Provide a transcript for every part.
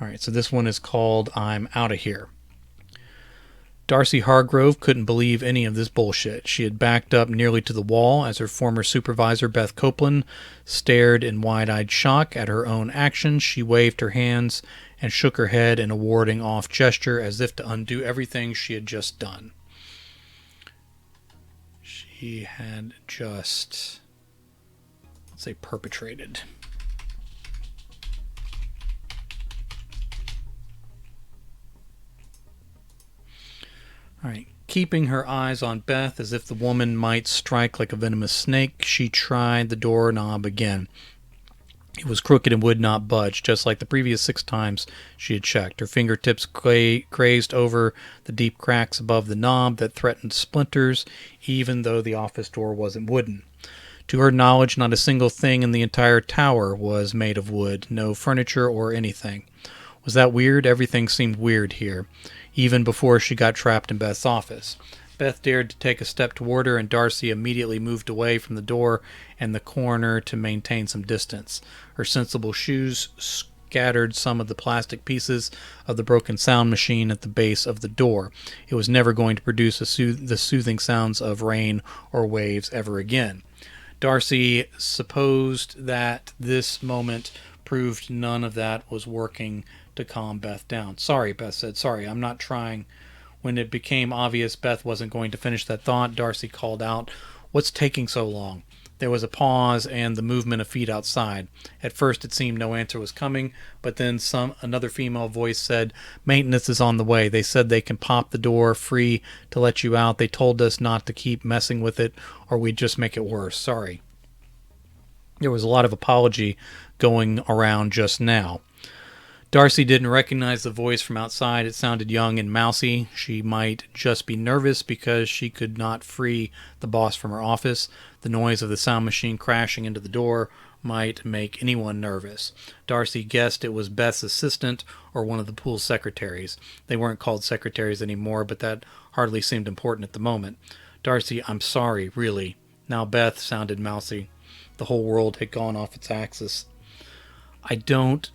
All right, so this one is called I'm Outta Here. Darcy Hargrove couldn't believe any of this bullshit. She had backed up nearly to the wall as her former supervisor, Beth Copeland, stared in wide-eyed shock at her own actions. She waved her hands and shook her head in a warding off gesture as if to undo everything she had just done. She had just, let's say, perpetrated. All right. Keeping her eyes on Beth as if the woman might strike like a venomous snake, she tried the doorknob again. It was crooked and would not budge, just like the previous 6 times she had checked. Her fingertips grazed over the deep cracks above the knob that threatened splinters, even though the office door wasn't wooden. To her knowledge, not a single thing in the entire tower was made of wood, no furniture or anything. Was that weird? Everything seemed weird here, even before she got trapped in Beth's office. Beth dared to take a step toward her, and Darcy immediately moved away from the door and the corner to maintain some distance. Her sensible shoes scattered some of the plastic pieces of the broken sound machine at the base of the door. It was never going to produce the soothing sounds of rain or waves ever again. Darcy supposed that this moment proved none of that was working to calm Beth down. Sorry, Beth said. Sorry, I'm not trying. When it became obvious Beth wasn't going to finish that thought, Darcy called out, "What's taking so long?" There was a pause and the movement of feet outside. At first it seemed no answer was coming, but then another female voice said, "Maintenance is on the way. They said they can pop the door free to let you out. They told us not to keep messing with it or we'd just make it worse. Sorry." There was a lot of apology going around just now. Darcy didn't recognize the voice from outside. It sounded young and mousy. She might just be nervous because she could not free the boss from her office. The noise of the sound machine crashing into the door might make anyone nervous. Darcy guessed it was Beth's assistant or one of the pool secretaries. They weren't called secretaries anymore, but that hardly seemed important at the moment. "Darcy, I'm sorry, really." Now Beth sounded mousy. The whole world had gone off its axis. "I don't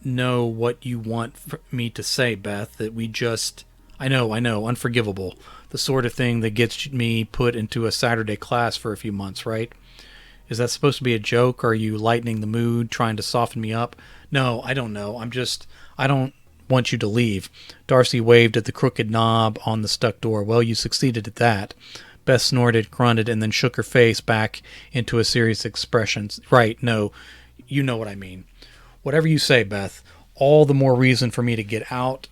know what you want me to say, Beth. That we just... I know, unforgivable. The sort of thing that gets me put into a Saturday class for a few months, right? Is that supposed to be a joke? Are you lightening the mood, trying to soften me up?" "No, I don't know. I don't want you to leave." Darcy waved at the crooked knob on the stuck door. "Well, you succeeded at that." Beth snorted, grunted, and then shook her face back into a serious expression. "Right, no, you know what I mean." "Whatever you say, Beth. All the more reason for me to get out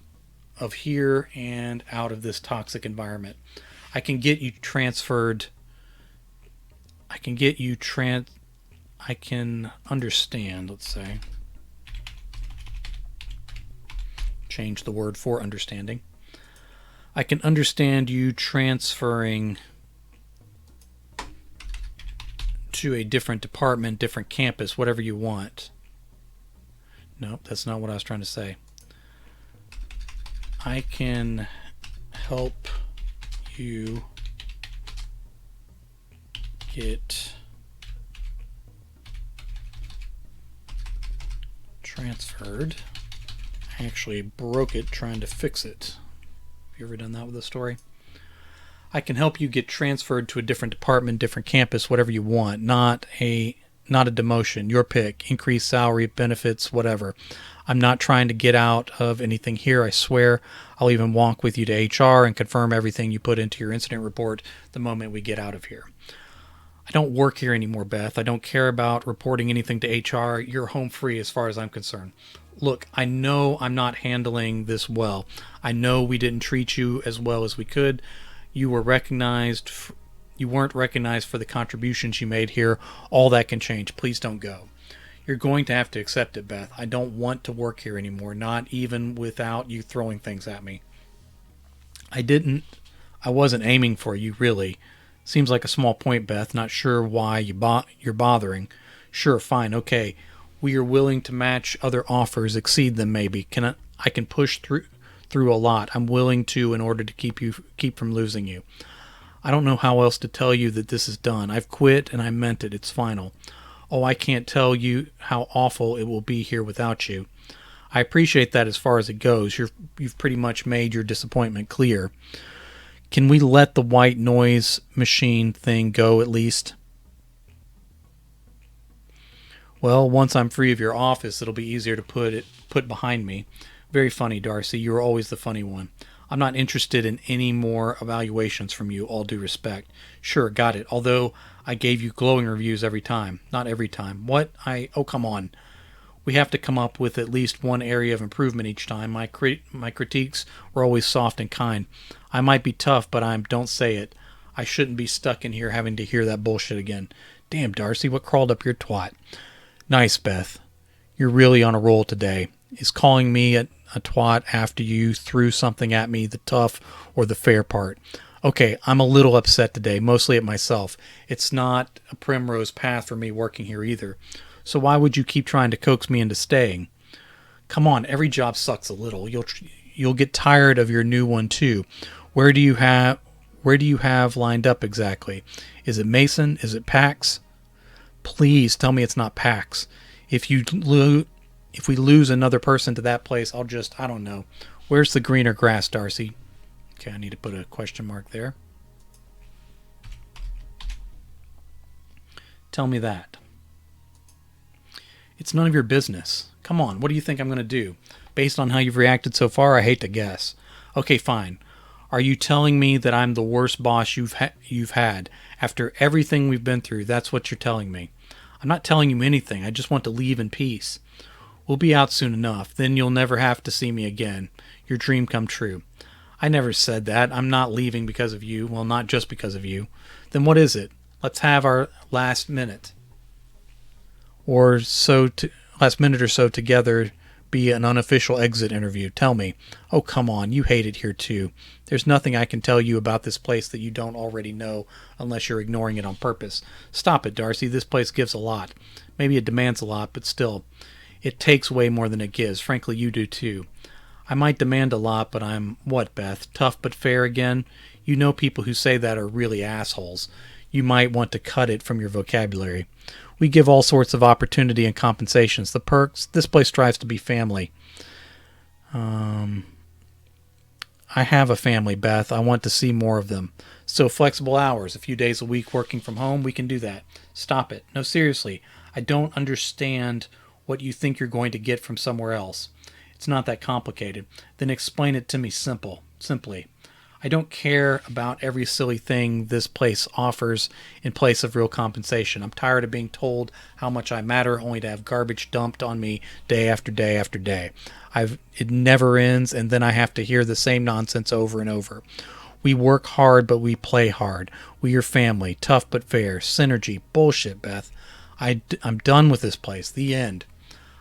of here and out of this toxic environment. I can get you transferred. I can understand, let's say. Change the word for understanding. I can understand you transferring to a different department, different campus, whatever you want." Nope, that's not what I was trying to say. "I can help you get transferred." I actually broke it trying to fix it. Have you ever done that with a story? "I can help you get transferred to a different department, different campus, whatever you want. Not a demotion, your pick, increased salary, benefits, whatever. I'm not trying to get out of anything here, I swear. I'll even walk with you to HR and confirm everything you put into your incident report the moment we get out of here. I don't work here anymore, Beth. I don't care about reporting anything to HR. You're home free as far as I'm concerned. Look, I know I'm not handling this well. I know we didn't treat you as well as we could. You weren't recognized for the contributions you made here. All that can change. Please don't go. You're going to have to accept it, Beth. I don't want to work here anymore, not even without you throwing things at me. I wasn't aiming for you, really. Seems like a small point, Beth. Not sure why you're bothering. Sure, fine, okay. We are willing to match other offers, exceed them maybe. I can push through a lot. I'm willing to in order to keep from losing you. I don't know how else to tell you that this is done. I've quit and I meant it. It's final. Oh, I can't tell you how awful it will be here without you. I appreciate that as far as it goes. You've pretty much made your disappointment clear. Can we let the white noise machine thing go at least? Well, once I'm free of your office, it'll be easier to put behind me. Very funny, Darcy. You were always the funny one. I'm not interested in any more evaluations from you, all due respect. Sure, got it. Although I gave you glowing reviews every time. Not every time. What? Oh, come on. We have to come up with at least one area of improvement each time. My critiques were always soft and kind. I might be tough, but don't say it. I shouldn't be stuck in here having to hear that bullshit again. Damn, Darcy, what crawled up your twat? Nice, Beth. You're really on a roll today. Is calling me a twat after you threw something at me the tough or the fair part? Okay, I'm a little upset today, mostly at myself. It's not a primrose path for me working here either. So why would you keep trying to coax me into staying? Come on, every job sucks a little. You'll get tired of your new one too. Where do you have lined up exactly? Is it Mason? Is it Pax? Please tell me it's not Pax. If we lose another person to that place, I don't know. Where's the greener grass, Darcy? Okay, I need to put a question mark there. Tell me that. It's none of your business. Come on, what do you think I'm going to do? Based on how you've reacted so far, I hate to guess. Okay, fine. Are you telling me that I'm the worst boss you've had? After everything we've been through, that's what you're telling me. I'm not telling you anything. I just want to leave in peace. We'll be out soon enough. Then you'll never have to see me again. Your dream come true. I never said that. I'm not leaving because of you. Well, not just because of you. Then what is it? Let's have our last minute or so together be an unofficial exit interview. Tell me. Oh, come on. You hate it here too. There's nothing I can tell you about this place that you don't already know unless you're ignoring it on purpose. Stop it, Darcy. This place gives a lot. Maybe it demands a lot, but still, it takes way more than it gives. Frankly, you do too. I might demand a lot, but I'm, what, Beth? Tough but fair again? You know people who say that are really assholes. You might want to cut it from your vocabulary. We give all sorts of opportunity and compensations. The perks, this place strives to be family. I have a family, Beth. I want to see more of them. So flexible hours, a few days a week working from home, we can do that. Stop it. No, seriously. I don't understand what you think you're going to get from somewhere else. It's not that complicated. Then explain it to me simply. I don't care about every silly thing this place offers in place of real compensation. I'm tired of being told how much I matter only to have garbage dumped on me day after day after day. It never ends, and then I have to hear the same nonsense over and over. We work hard, but we play hard. We are family, tough but fair, synergy, bullshit, Beth. I'm done with this place. The end.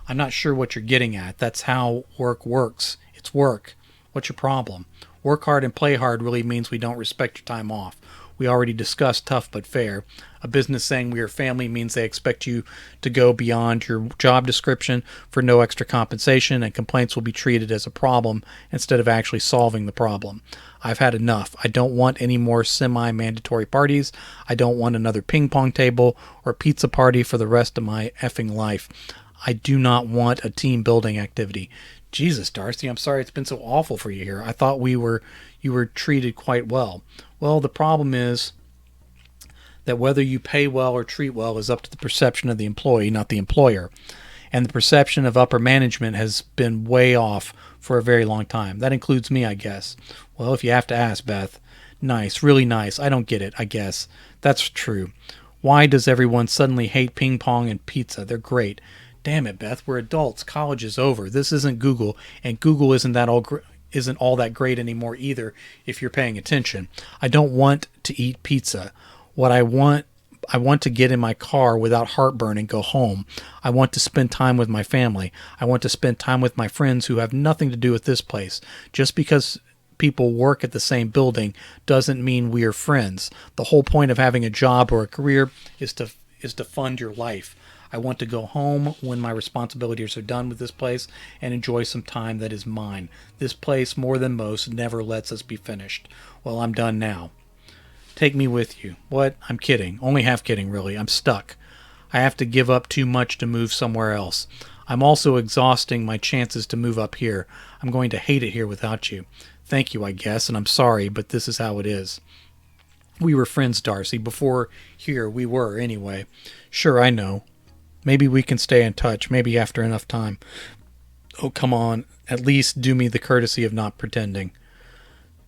I'm not sure what you're getting at. That's how work works. It's work. What's your problem? Work hard and play hard really means we don't respect your time off. We already discussed tough but fair. A business saying we are family means they expect you to go beyond your job description for no extra compensation, and complaints will be treated as a problem instead of actually solving the problem. I've had enough. I don't want any more semi-mandatory parties. I don't want another ping pong table or pizza party for the rest of my effing life. I do not want a team building activity. Jesus, Darcy, I'm sorry it's been so awful for you here. I thought you were treated quite well. Well, the problem is that whether you pay well or treat well is up to the perception of the employee, not the employer. And the perception of upper management has been way off for a very long time. That includes me, I guess. Well, if you have to ask, Beth. Nice, really nice. I don't get it, I guess. That's true. Why does everyone suddenly hate ping pong and pizza? They're great. Damn it, Beth, we're adults. College is over. This isn't Google, and Google isn't all that great anymore either if you're paying attention. I don't want to eat pizza. What I want to get in my car without heartburn and go home. I want to spend time with my family. I want to spend time with my friends who have nothing to do with this place. Just because people work at the same building doesn't mean we are friends. The whole point of having a job or a career is to fund your life. I want to go home when my responsibilities are done with this place and enjoy some time that is mine. This place, more than most, never lets us be finished. Well, I'm done now. Take me with you. What? I'm kidding. Only half kidding, really. I'm stuck. I have to give up too much to move somewhere else. I'm also exhausting my chances to move up here. I'm going to hate it here without you. Thank you, I guess, and I'm sorry, but this is how it is. We were friends, Darcy. Before here, we were, anyway. Sure, I know. Maybe we can stay in touch, maybe after enough time. Oh, come on. At least do me the courtesy of not pretending.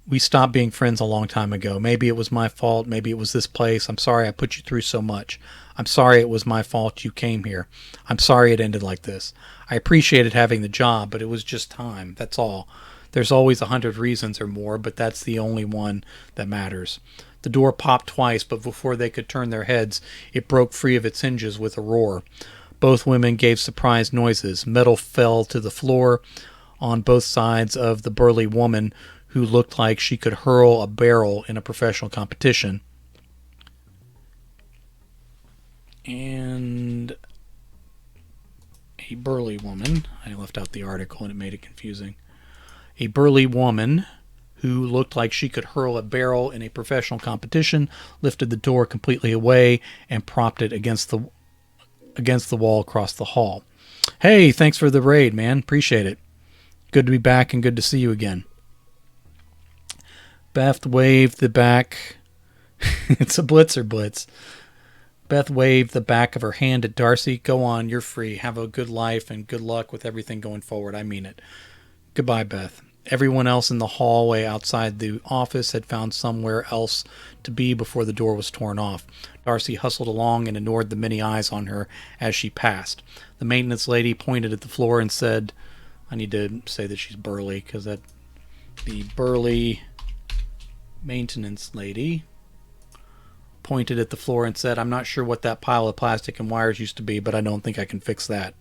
We stopped being friends a long time ago. Maybe it was my fault. Maybe it was this place. I'm sorry I put you through so much. I'm sorry it was my fault you came here. I'm sorry it ended like this. I appreciated having the job, but it was just time. That's all. There's always 100 reasons or more, but that's the only one that matters. The door popped twice, but before they could turn their heads, it broke free of its hinges with a roar. Both women gave surprised noises. Metal fell to the floor on both sides of the burly woman, who looked like she could hurl a barrel in a professional competition. And a burly woman, I left out the article and it made it confusing. A burly woman who looked like she could hurl a barrel in a professional competition lifted the door completely away and propped it against the wall across the hall. Hey, thanks for the raid, man. Appreciate it. Good to be back and good to see you again. Beth waved the back. It's a blitzer blitz. Beth waved the back of her hand at Darcy. Go on, you're free. Have a good life and good luck with everything going forward. I mean it. Goodbye, Beth. Everyone else in the hallway outside the office had found somewhere else to be before the door was torn off. Darcy hustled along and ignored the many eyes on her as she passed. The maintenance lady pointed at the floor and said, I need to say that she's burly, because the burly maintenance lady pointed at the floor and said, I'm not sure what that pile of plastic and wires used to be, but I don't think I can fix that.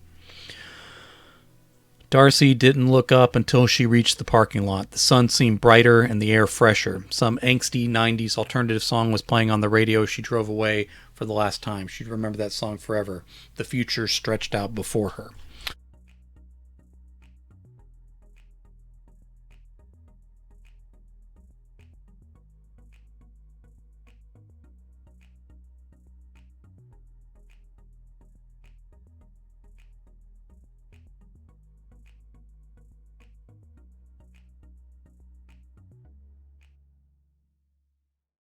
Darcy didn't look up until she reached the parking lot. The sun seemed brighter and the air fresher. Some angsty 90s alternative song was playing on the radio. She drove away for the last time. She'd remember that song forever. The future stretched out before her.